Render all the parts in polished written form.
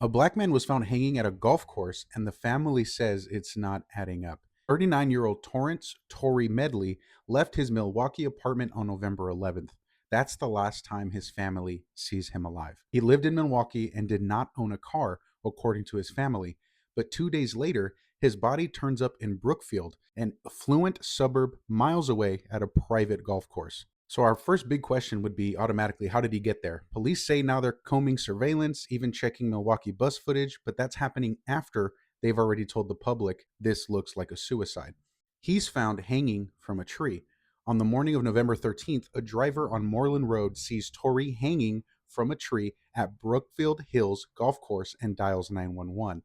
A black man was found hanging at a golf course, and the family says it's not adding up. 39-year-old Torrance Tory Medley left his Milwaukee apartment on November 11th. That's the last time his family sees him alive. He lived in Milwaukee and did not own a car, according to his family. But 2 days later, his body turns up in Brookfield, an affluent suburb miles away at a private golf course. So our first big question would be automatically, how did he get there? Police say now they're combing surveillance, even checking Milwaukee bus footage, but that's happening after they've already told the public this looks like a suicide. He's found hanging from a tree. On the morning of November 13th, a driver on Moreland Road sees Tory hanging from a tree at Brookfield Hills Golf Course and dials 911.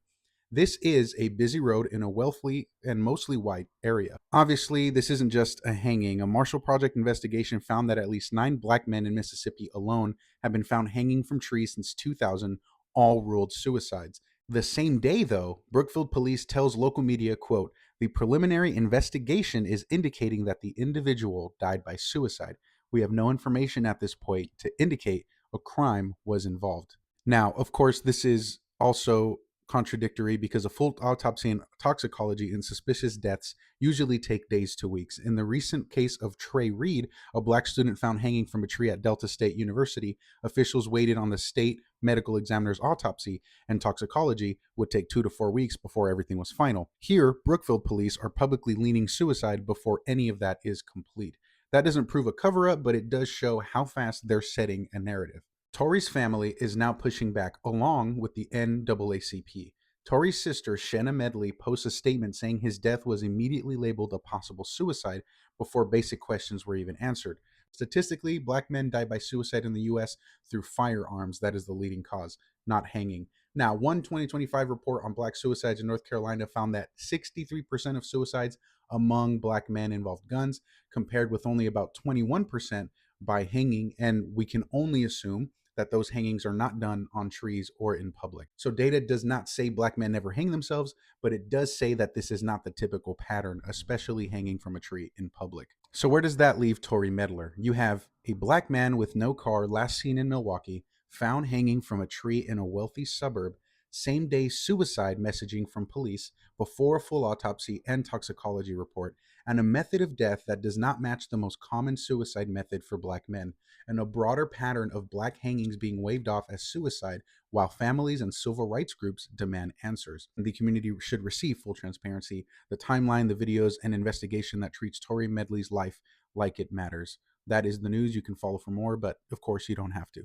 This is a busy road in a wealthy and mostly white area. Obviously, this isn't just a hanging. A Marshall Project investigation found that at least 9 black men in Mississippi alone have been found hanging from trees since 2000, all ruled suicides. The same day, though, Brookfield police tells local media, quote, "The preliminary investigation is indicating that the individual died by suicide. We have no information at this point to indicate a crime was involved." Now, of course, this is also contradictory because a full autopsy and toxicology in suspicious deaths usually take days to weeks. In the recent case of Trey Reed, a black student found hanging from a tree at Delta State University, officials waited on the state medical examiner's autopsy, and toxicology would take 2 to 4 weeks before everything was final. Here, Brookfield police are publicly leaning suicide before any of that is complete. That doesn't prove a cover up, but it does show how fast they're setting a narrative. Tory's family is now pushing back along with the NAACP. Tory's sister, Shanna Medley, posts a statement saying his death was immediately labeled a possible suicide before basic questions were even answered. Statistically, black men die by suicide in the US through firearms. That is the leading cause, not hanging. Now, one 2025 report on black suicides in North Carolina found that 63% of suicides among black men involved guns, compared with only about 21% by hanging, and we can only assume that those hangings are not done on trees or in public. So data does not say black men never hang themselves, but it does say that this is not the typical pattern, especially hanging from a tree in public. So where does that leave Tory Medler? You have a black man with no car last seen in Milwaukee, found hanging from a tree in a wealthy suburb, same day suicide messaging from police before a full autopsy and toxicology report, and a method of death that does not match the most common suicide method for black men, and a broader pattern of black hangings being waved off as suicide while families and civil rights groups demand answers. The community should receive full transparency, the timeline, the videos, and investigation that treats Tory Medley's life like it matters. That is the news. You can follow for more, but of course you don't have to.